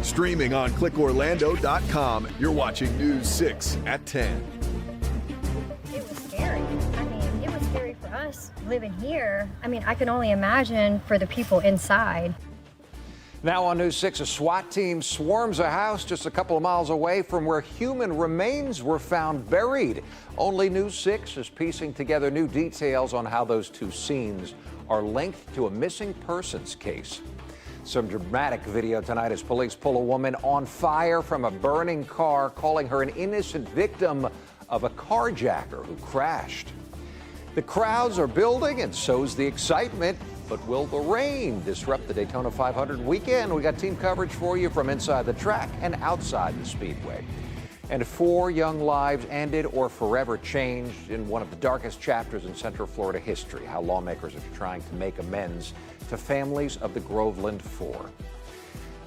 Streaming on clickorlando.com, you're watching News 6 at 10. It was scary. I mean, it was scary for us living here. I mean, I can only imagine for the people inside. Now on News 6, a SWAT team swarms a house just a couple of miles away from where human remains were found buried. Only News 6 is piecing together new details on how those two scenes are linked to a missing persons case. Some dramatic video tonight as police pull a woman on fire from a burning car, calling her an innocent victim of a carjacker who crashed. The crowds are building and so's the excitement. But will the rain disrupt the Daytona 500 weekend? We got team coverage for you from inside the track and outside the speedway. And 4 young lives ended or forever changed in one of the darkest chapters in Central Florida history, how lawmakers are trying to make amends to families of the Groveland 4.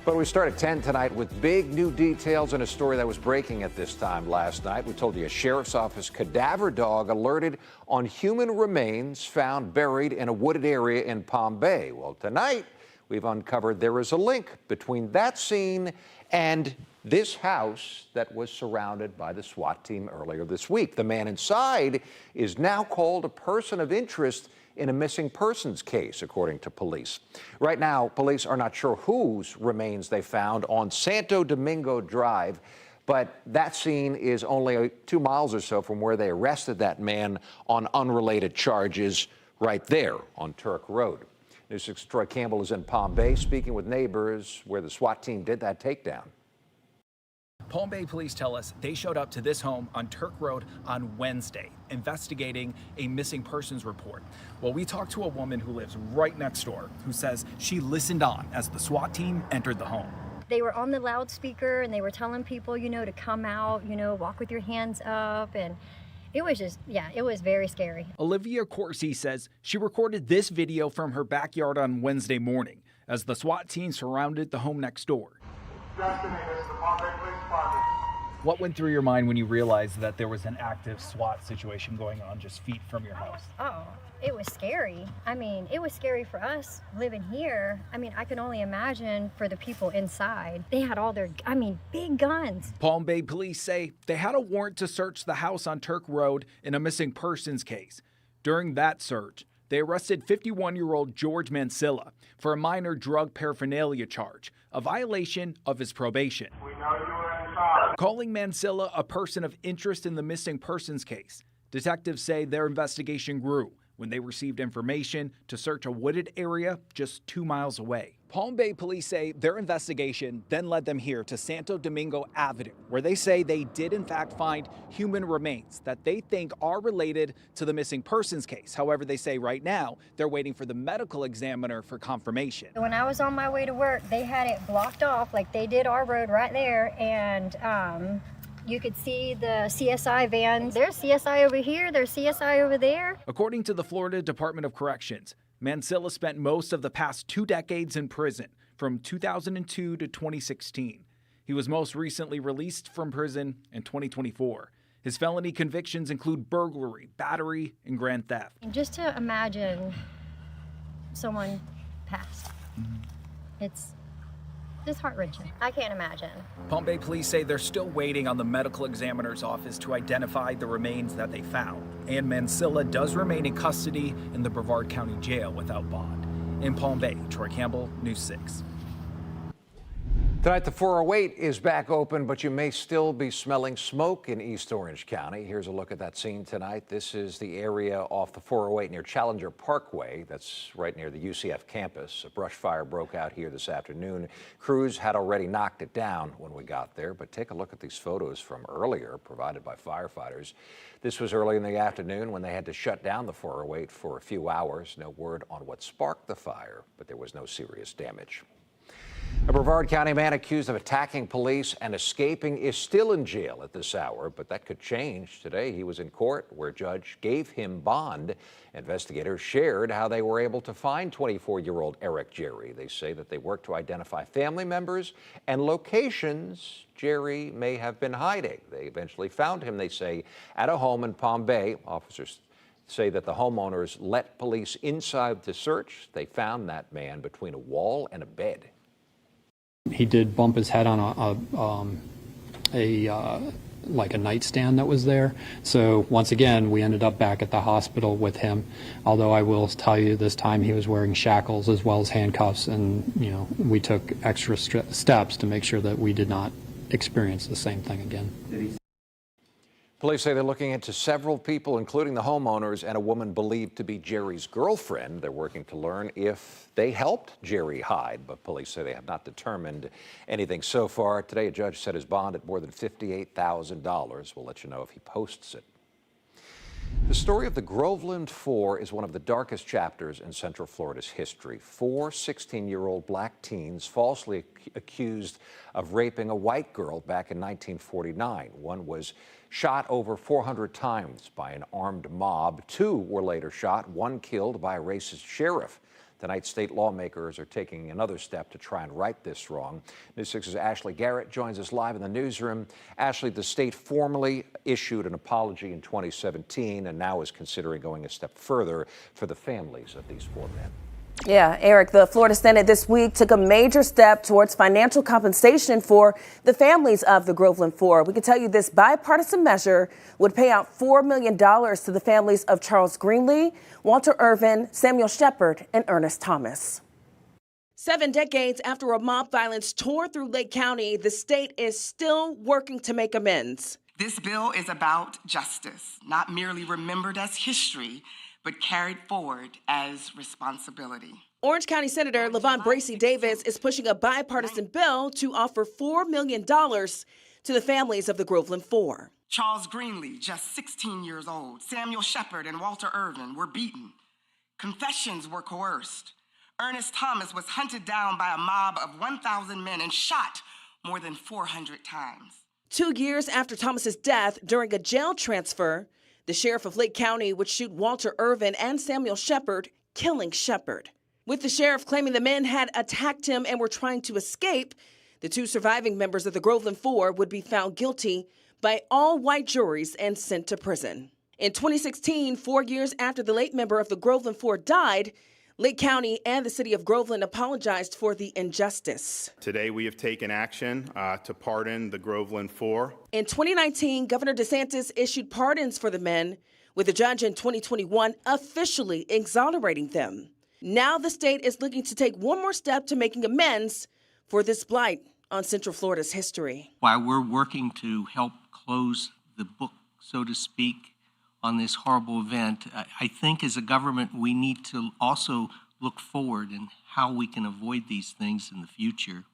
But we start at 10 tonight with big new details in a story that was breaking at this time last night. We told you a sheriff's office cadaver dog alerted on human remains found buried in a wooded area in Palm Bay. Well, tonight we've uncovered there is a link between that scene and this house that was surrounded by the SWAT team earlier this week. The man inside is now called a person of interest in a missing persons case, according to police. Right now, police are not sure whose remains they found on Santo Domingo Drive, but that scene is only 2 miles or so from where they arrested that man on unrelated charges right there on Turk Road. News 6 Troy Campbell is in Palm Bay speaking with neighbors where the SWAT team did that takedown. Palm Bay police tell us they showed up to this home on Turk Road on Wednesday, investigating a missing persons report. Well, we talked to a woman who lives right next door, who says she listened on as the SWAT team entered the home. They were on the loudspeaker and they were telling people, to come out, walk with your hands up. And it was just, it was very scary. Olivia Corsi says she recorded this video from her backyard on Wednesday morning as the SWAT team surrounded the home next door. What went through your mind when you realized that there was an active SWAT situation going on just feet from your house? Oh, it was scary. I mean, it was scary for us living here. I mean, I can only imagine for the people inside. They had all their, big guns. Palm Bay police say they had a warrant to search the house on Turk Road in a missing persons case. During that search, they arrested 51-year-old George Mansilla for a minor drug paraphernalia charge, a violation of his probation. We know you were inside. Calling Mansilla a person of interest in the missing persons case, detectives say their investigation grew when they received information to search a wooded area just 2 miles away. Palm Bay police say their investigation then led them here to Santo Domingo Avenue, where they say they did in fact find human remains that they think are related to the missing persons case. However, they say right now they're waiting for the medical examiner for confirmation. When I was on my way to work, they had it blocked off like they did our road right there, and you could see the CSI vans. There's CSI over here, there's CSI over there. According to the Florida Department of Corrections, Mansilla spent most of the past 2 decades in prison, from 2002 to 2016. He was most recently released from prison in 2024. His felony convictions include burglary, battery, and grand theft. And just to imagine someone passed, it's just heart-wrenching. I can't imagine. Palm Bay police say they're still waiting on the medical examiner's office to identify the remains that they found. And Mansilla does remain in custody in the Brevard County Jail without bond. In Palm Bay, Troy Campbell, News 6. Tonight, the 408 is back open, but you may still be smelling smoke in East Orange County. Here's a look at that scene tonight. This is the area off the 408 near Challenger Parkway. That's right near the UCF campus. A brush fire broke out here this afternoon. Crews had already knocked it down when we got there, but take a look at these photos from earlier provided by firefighters. This was early in the afternoon when they had to shut down the 408 for a few hours. No word on what sparked the fire, but there was no serious damage. A Brevard County man accused of attacking police and escaping is still in jail at this hour, but that could change. Today, he was in court where a judge gave him bond. Investigators shared how they were able to find 24-year-old Eric Jerry. They say that they worked to identify family members and locations Jerry may have been hiding. They eventually found him, they say, at a home in Palm Bay. Officers say that the homeowners let police inside to search. They found that man between a wall and a bed. He did bump his head on like a nightstand that was there. So once again, we ended up back at the hospital with him. Although I will tell you, this time he was wearing shackles as well as handcuffs, and we took extra steps to make sure that we did not experience the same thing again. Police say they're looking into several people, including the homeowners and a woman believed to be Jerry's girlfriend. They're working to learn if they helped Jerry hide, but police say they have not determined anything so far. Today, a judge set his bond at more than $58,000. We'll let you know if he posts it. The story of the Groveland Four is one of the darkest chapters in Central Florida's history. 4 16-year-old black teens falsely accused of raping a white girl back in 1949. One was shot over 400 times by an armed mob. 2 were later shot, 1 killed by a racist sheriff. Tonight, state lawmakers are taking another step to try and right this wrong. News 6's Ashley Garrett joins us live in the newsroom. Ashley, the state formally issued an apology in 2017 and now is considering going a step further for the families of these 4 men. Yeah, Eric, the Florida Senate this week took a major step towards financial compensation for the families of the Groveland Four. We can tell you this bipartisan measure would pay out $4 million to the families of Charles Greenlee, Walter Irvin, Samuel Shepard, and Ernest Thomas. 7 decades after a mob violence tore through Lake County, the state is still working to make amends. This bill is about justice, not merely remembered as history, but carried forward as responsibility. Orange County Senator LaVon Bracey Davis is pushing a bipartisan bill to offer $4 million to the families of the Groveland Four. Charles Greenlee, just 16 years old, Samuel Shepard and Walter Irvin were beaten. Confessions were coerced. Ernest Thomas was hunted down by a mob of 1,000 men and shot more than 400 times. 2 years after Thomas's death during a jail transfer, the sheriff of Lake County would shoot Walter Irvin and Samuel Shepard, killing Shepard. With the sheriff claiming the men had attacked him and were trying to escape, the 2 surviving members of the Groveland Four would be found guilty by all white juries and sent to prison. In 2016, 4 years after the late member of the Groveland Four died, Lake County and the city of Groveland apologized for the injustice. Today we have taken action to pardon the Groveland Four. In 2019, Governor DeSantis issued pardons for the men, with a judge in 2021 officially exonerating them. Now the state is looking to take one more step to making amends for this blight on Central Florida's history. While we're working to help close the book, so to speak, on this horrible event, I think as a government we need to also look forward and how we can avoid these things in the future.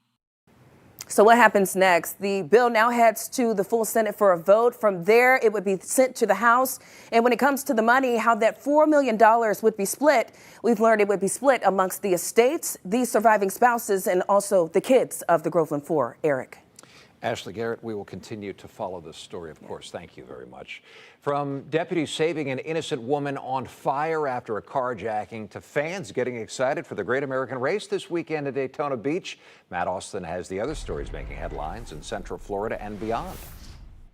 So what happens next? The bill now heads to the full Senate for a vote. From there, it would be sent to the House. And when it comes to the money, how that $4 million would be split, we've learned it would be split amongst the estates, the surviving spouses, and also the kids of the Groveland Four. Eric. Ashley Garrett, we will continue to follow this story, of course. Thank you very much. From deputies saving an innocent woman on fire after a carjacking to fans getting excited for the Great American Race this weekend at Daytona Beach, Matt Austin has the other stories making headlines in Central Florida and beyond.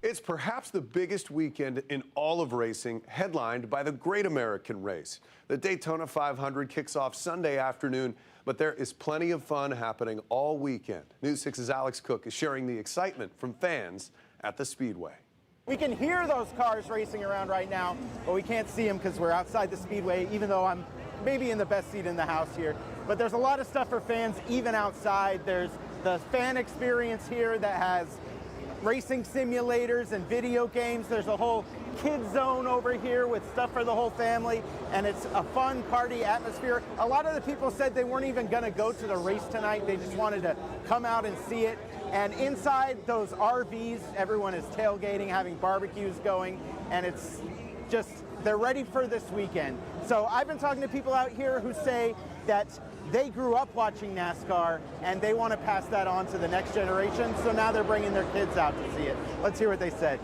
It's perhaps the biggest weekend in all of racing, headlined by the Great American Race. The Daytona 500 kicks off Sunday afternoon, but there is plenty of fun happening all weekend. News 6's Alex Cook is sharing the excitement from fans at the Speedway. We can hear those cars racing around right now, but we can't see them because we're outside the Speedway, even though I'm maybe in the best seat in the house here. But there's a lot of stuff for fans even outside. There's the fan experience here that has racing simulators and video games. There's a whole kids zone over here with stuff for the whole family, and it's a fun party atmosphere. A lot of the people said they weren't even going to go to the race tonight. They just wanted to come out and see it. And inside those RVs, everyone is tailgating, having barbecues going, and it's just, they're ready for this weekend. So I've been talking to people out here who say that they grew up watching NASCAR and they want to pass that on to the next generation. So now they're bringing their kids out to see it. Let's hear what they said.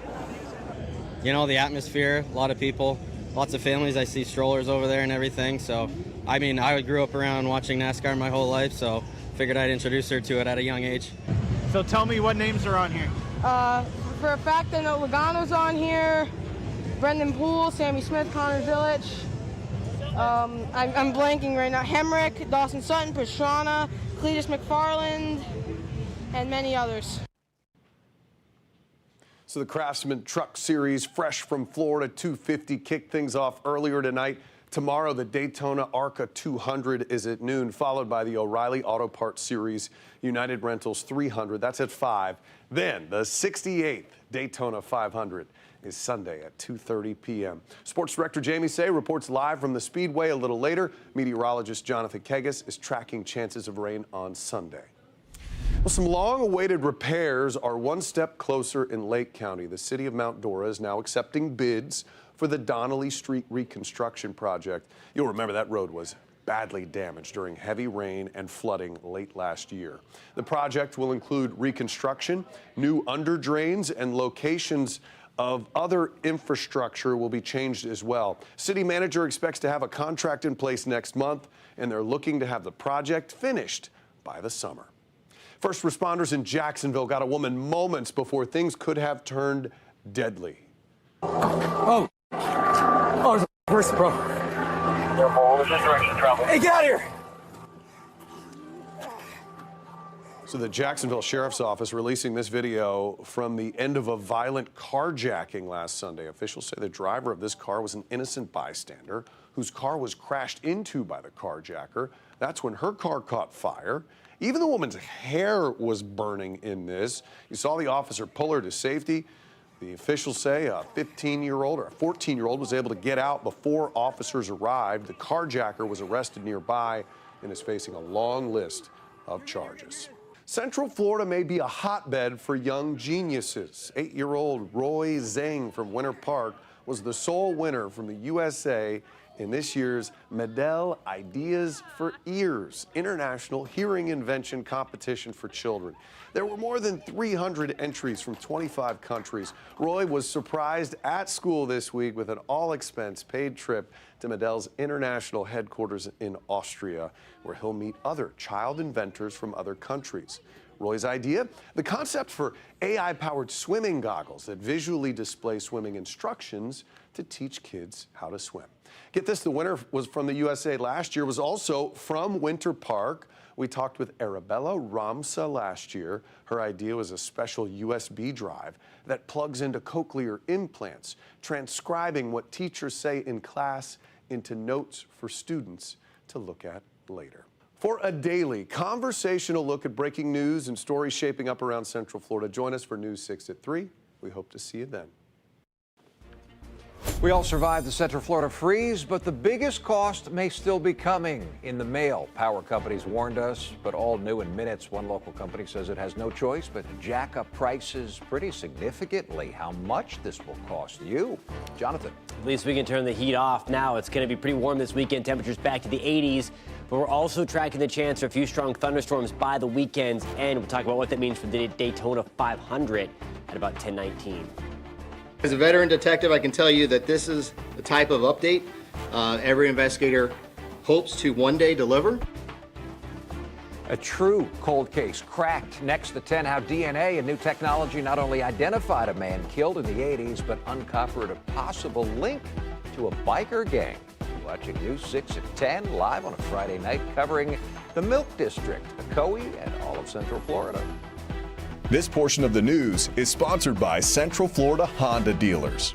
You know, the atmosphere, a lot of people, lots of families. I see strollers over there and everything. So, I mean, I grew up around watching NASCAR my whole life, so figured I'd introduce her to it at a young age. So tell me what names are on here. For a fact, I know Logano's on here, Brendan Poole, Sammy Smith, Connor Village. I'm blanking right now. Hemrick, Dawson Sutton, Pastrana, Cletus McFarland. and many others. So the Craftsman Truck Series, fresh from Florida 250, kicked things off earlier tonight. Tomorrow, the Daytona ARCA 200 is at noon, followed by the O'Reilly Auto Parts Series United Rentals 300. That's at 5. Then the 68th Daytona 500 is Sunday at 2:30 p.m. Sports Director Jamie Say reports live from the Speedway a little later. Meteorologist Jonathan Kegas is tracking chances of rain on Sunday. Well, some long-awaited repairs are one step closer in Lake County. The city of Mount Dora is now accepting bids for the Donnelly Street reconstruction project. You'll remember that road was badly damaged during heavy rain and flooding late last year. The project will include reconstruction, new under drains, and locations of other infrastructure will be changed as well. City manager expects to have a contract in place next month, and they're looking to have the project finished by the summer. First responders in Jacksonville got a woman moments before things could have turned deadly. Oh, where's the bro? Hey, get out of here! So the Jacksonville Sheriff's Office releasing this video from the end of a violent carjacking last Sunday. Officials say the driver of this car was an innocent bystander whose car was crashed into by the carjacker. That's when her car caught fire. Even the woman's hair was burning in this. You saw the officer pull her to safety. The officials say a 15-year-old or a 14-year-old was able to get out before officers arrived. The carjacker was arrested nearby and is facing a long list of charges. Central Florida may be a hotbed for young geniuses. 8-year-old Roy Zhang from Winter Park was the sole winner from the USA in this year's Medill Ideas for Ears International Hearing Invention Competition for Children. There were more than 300 entries from 25 countries. Roy was surprised at school this week with an all-expense paid trip to Medill's international headquarters in Austria, where he'll meet other child inventors from other countries. Roy's idea? The concept for AI-powered swimming goggles that visually display swimming instructions to teach kids how to swim. Get this, the winner was from the USA last year, was also from Winter Park. We talked with Arabella Ramsa last year. Her idea was a special USB drive that plugs into cochlear implants, transcribing what teachers say in class into notes for students to look at later. For a daily conversational look at breaking news and stories shaping up around Central Florida, join us for News 6 at 3. We hope to see you then. We all survived the Central Florida freeze, but the biggest cost may still be coming in the mail. Power companies warned us, but all new in minutes. One local company says it has no choice but to jack up prices pretty significantly. How much this will cost you? Jonathan. At least we can turn the heat off now. It's going to be pretty warm this weekend. Temperatures back to the 80s. But we're also tracking the chance for a few strong thunderstorms by the weekends. And we'll talk about what that means for the Daytona 500 at about 10:19. As a veteran detective, I can tell you that this is the type of update every investigator hopes to one day deliver. A true cold case cracked next at 10. How DNA and new technology not only identified a man killed in the 80s, but uncovered a possible link to a biker gang. Watching News 6 at 10, live on a Friday night, covering the Milk District, Ocoee, and all of Central Florida. This portion of the news is sponsored by Central Florida Honda Dealers.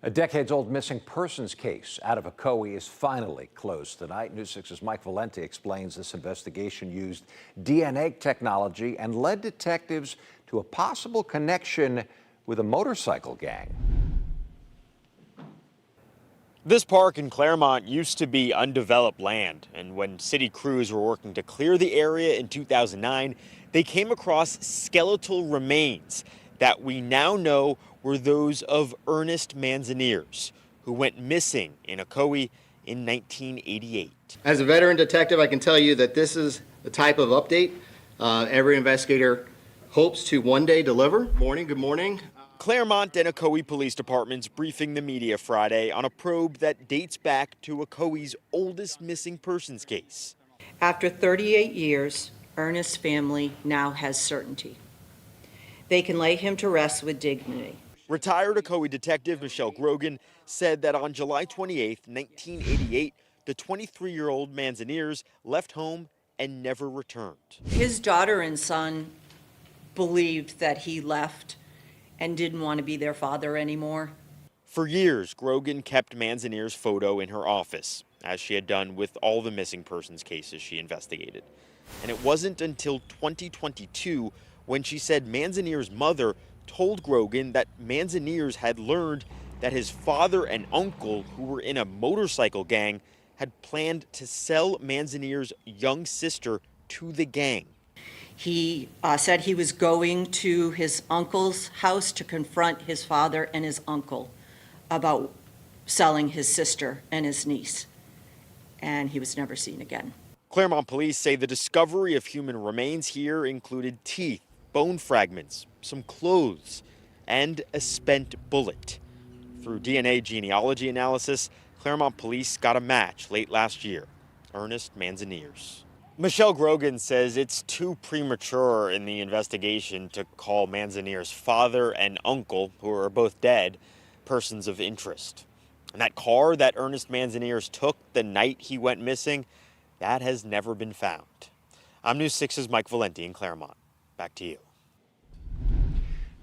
A decades-old missing persons case out of Ocoee is finally closed tonight. News 6's Mike Valenti explains this investigation used DNA technology and led detectives to a possible connection with a motorcycle gang. This park in Claremont used to be undeveloped land, and when city crews were working to clear the area in 2009, they came across skeletal remains that we now know were those of Ernest Manzaniers, who went missing in Ocoee in 1988. As a veteran detective, I can tell you that this is the type of update every investigator hopes to one day deliver. Good morning. Claremont and Ocoee police departments briefing the media Friday on a probe that dates back to Ocoee's oldest missing persons case. After 38 years, Ernest's family now has certainty. They can lay him to rest with dignity. Retired Ocoee detective Michelle Grogan said that on July 28, 1988, the 23-year-old Manzaniers left home and never returned. His daughter and son believed that he left and didn't want to be their father anymore. For years, Grogan kept Manzaniers' photo in her office, as she had done with all the missing persons cases she investigated. And it wasn't until 2022 when she said Manzaniers' mother told Grogan that Manzaniers had learned that his father and uncle, who were in a motorcycle gang, had planned to sell Manzaniers' young sister to the gang. He said he was going to his uncle's house to confront his father and his uncle about selling his sister and his niece, and he was never seen again. Claremont police say the discovery of human remains here included teeth, bone fragments, some clothes, and a spent bullet. Through DNA genealogy analysis, Claremont police got a match late last year, Ernest Manzaniers. Michelle Grogan says it's too premature in the investigation to call Manzaniers' father and uncle, who are both dead, persons of interest. And that car that Ernest Manzaniers took the night he went missing, that has never been found. I'm News 6's Mike Valenti in Claremont. Back to you.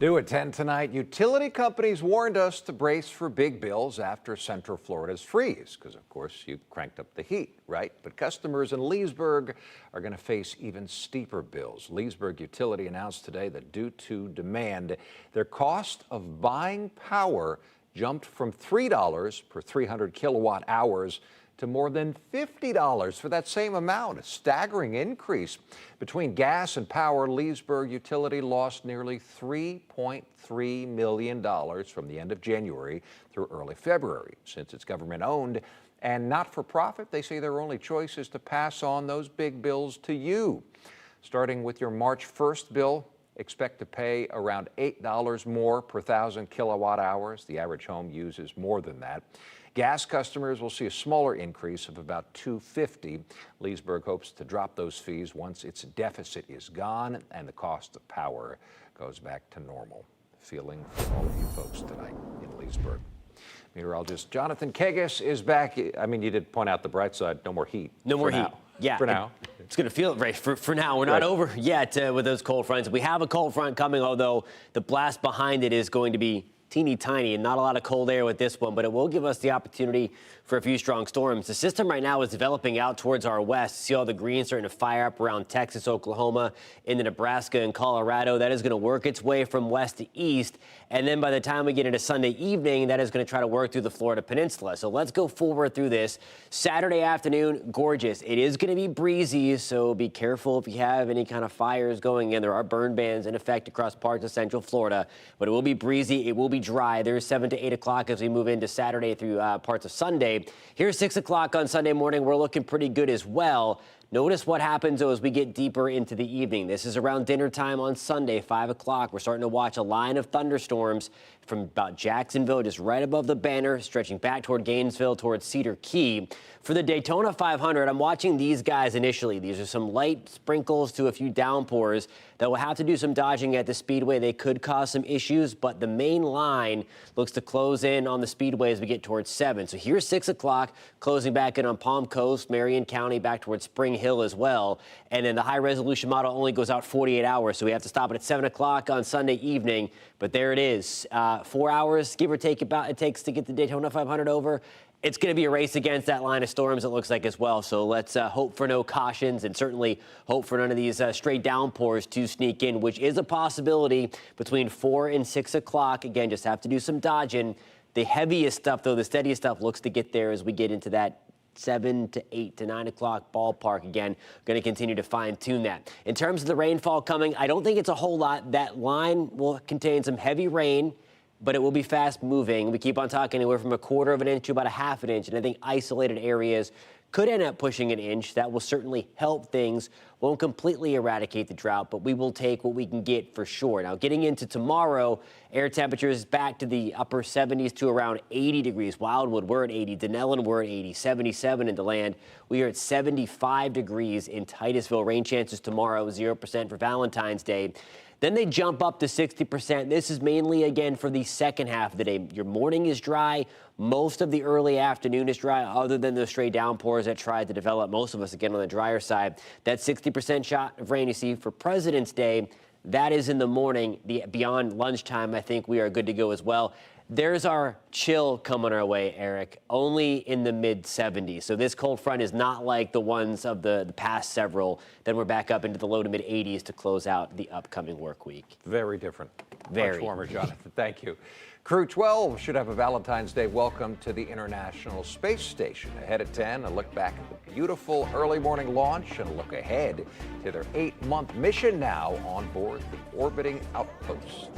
New at 10 tonight, utility companies warned us to brace for big bills after Central Florida's freeze, because of course you cranked up the heat, right? But customers in Leesburg are going to face even steeper bills. Leesburg Utility announced today that due to demand, their cost of buying power jumped from $3 per 300 kilowatt hours to more than $50 for that same amount, a staggering increase. Between gas and power, Leesburg Utility lost nearly $3.3 million from the end of January through early February. Since it's government-owned and not-for-profit, they say their only choice is to pass on those big bills to you. Starting with your March 1st bill, expect to pay around $8 more per 1,000 kilowatt hours. The average home uses more than that. Gas customers will see a smaller increase of about $2.50. Leesburg hopes to drop those fees once its deficit is gone and the cost of power goes back to normal. Feeling for all of you folks tonight in Leesburg. Meteorologist Jonathan Kegas is back. I mean, you did point out the bright side. No more heat. No more heat. Yeah. For now. It's going to feel it right for now. We're not over yet with those cold fronts. We have a cold front coming, although the blast behind it is going to be teeny tiny and not a lot of cold air with this one, but it will give us the opportunity for a few strong storms. The system right now is developing out towards our west. See all the green starting to fire up around Texas, Oklahoma, into Nebraska and Colorado. That is going to work its way from west to east. And then by the time we get into Sunday evening, that is going to try to work through the Florida Peninsula. So let's go forward through this. Saturday afternoon, gorgeous. It is going to be breezy, so be careful if you have any kind of fires going in. There are burn bans in effect across parts of Central Florida, but it will be breezy. It will be dry. There's 7 to 8 o'clock as we move into Saturday through parts of Sunday. Here's 6 o'clock on Sunday morning. We're looking pretty good as well. Notice what happens, though, as we get deeper into the evening. This is around dinner time on Sunday, 5 o'clock. We're starting to watch a line of thunderstorms from about Jacksonville, just right above the banner, stretching back toward Gainesville, towards Cedar Key. For the Daytona 500, I'm watching these guys initially. These are some light sprinkles to a few downpours that will have to do some dodging at the speedway. They could cause some issues, but the main line looks to close in on the speedway as we get towards 7. So here's 6 o'clock, closing back in on Palm Coast, Marion County, back towards Spring Hill as well. And then the high-resolution model only goes out 48 hours, so we have to stop it at 7 o'clock on Sunday evening. But there it is. 4 hours, give or take, about it takes to get the Daytona 500 over. It's going to be a race against that line of storms, it looks like, as well. So let's hope for no cautions and certainly hope for none of these stray downpours to sneak in, which is a possibility between 4 and 6 o'clock. Again, just have to do some dodging. The heaviest stuff, though, the steadiest stuff looks to get there as we get into that 7 to 8 to 9 o'clock ballpark. Again, going to continue to fine-tune that. In terms of the rainfall coming, I don't think it's a whole lot. That line will contain some heavy rain, but it will be fast moving. We keep on talking anywhere from 1/4 of an inch to about 1/2 an inch, and I think isolated areas could end up pushing an inch. That will certainly help things. Won't completely eradicate the drought, but we will take what we can get for sure. Now, getting into tomorrow, air temperatures back to the upper 70s to around 80 degrees. Wildwood, we're at 80. Denellen, we're at 80. 77 in DeLand. We are at 75 degrees in Titusville. Rain chances tomorrow, 0% for Valentine's Day. Then they jump up to 60%. This is mainly, again, for the second half of the day. Your morning is dry. Most of the early afternoon is dry, other than those stray downpours that tried to develop. Most of us, again, on the drier side. That 60% shot of rain you see for President's Day, that is in the morning. Beyond lunchtime, I think we are good to go as well. There's our chill coming our way, Eric, only in the mid-70s. So this cold front is not like the ones of the past several. Then we're back up into the low to mid-80s to close out the upcoming work week. Very different. Very. Much warmer, Jonathan. Thank you. Crew 12 should have a Valentine's Day welcome to the International Space Station. Ahead at 10, a look back at the beautiful early morning launch and a look ahead to their 8-month mission now on board the orbiting outpost.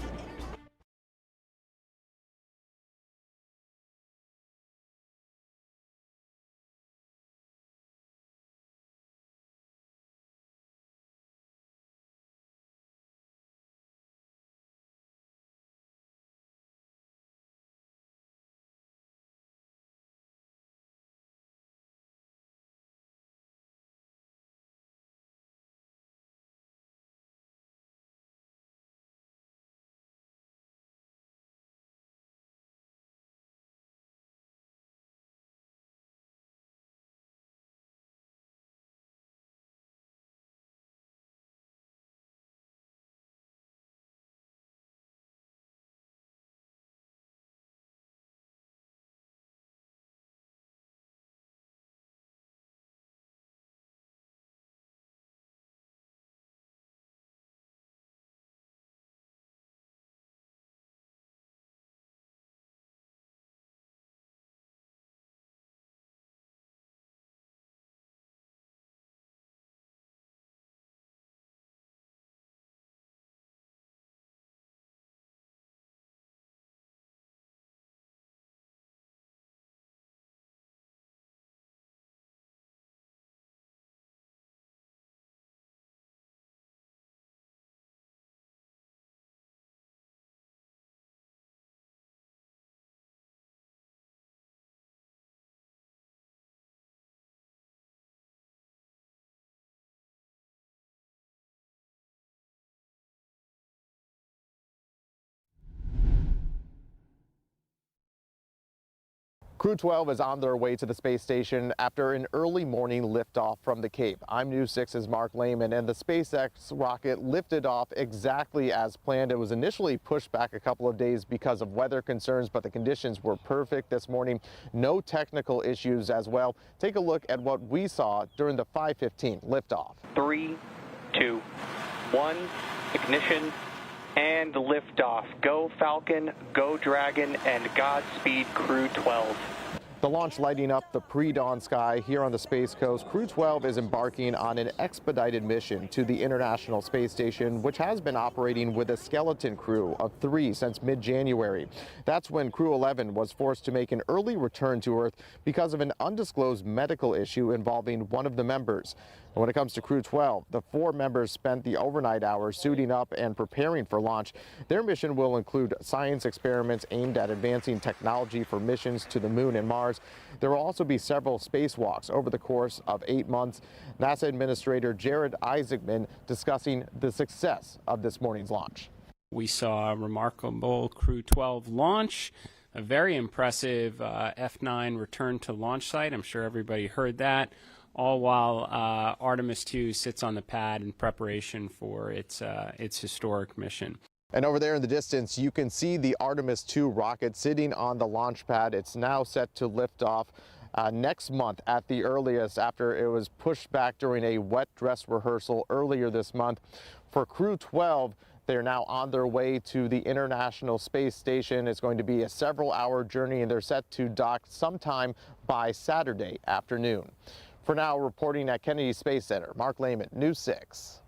Crew 12 is on their way to the space station after an early morning liftoff from the Cape. I'm News 6's Mark Lehman, and the SpaceX rocket lifted off exactly as planned. It was initially pushed back a couple of days because of weather concerns, but the conditions were perfect this morning. No technical issues as well. Take a look at what we saw during the 5:15 liftoff. 3, 2, 1, ignition, and liftoff. Go Falcon, go Dragon, and Godspeed Crew 12. The launch lighting up the pre-dawn sky here on the Space Coast. Crew 12 is embarking on an expedited mission to the International Space Station, which has been operating with a skeleton crew of 3 since mid-January. That's when Crew 11 was forced to make an early return to Earth because of an undisclosed medical issue involving one of the members. And when it comes to Crew 12, the 4 members spent the overnight hours suiting up and preparing for launch. Their mission will include science experiments aimed at advancing technology for missions to the Moon and Mars. There will also be several spacewalks over the course of 8 months. NASA Administrator Jared Isaacman discussing the success of this morning's launch. We saw a remarkable Crew 12 launch, a very impressive F9 return to launch site. I'm sure everybody heard that. all while Artemis II sits on the pad in preparation for its historic mission. And over there in the distance, you can see the Artemis II rocket sitting on the launch pad. It's now set to lift off next month at the earliest, after it was pushed back during a wet dress rehearsal earlier this month. For Crew 12, they're now on their way to the International Space Station. It's going to be a several-hour journey, and they're set to dock sometime by Saturday afternoon. For now, reporting at Kennedy Space Center, Mark Lehman, News 6.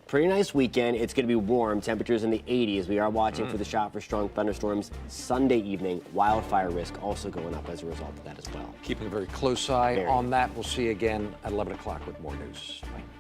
Pretty nice weekend. It's going to be warm. Temperatures in the 80s. We are watching for the shot for strong thunderstorms Sunday evening. Wildfire risk also going up as a result of that as well. Keeping a very close eye on that. We'll see you again at 11 o'clock with more news. Bye.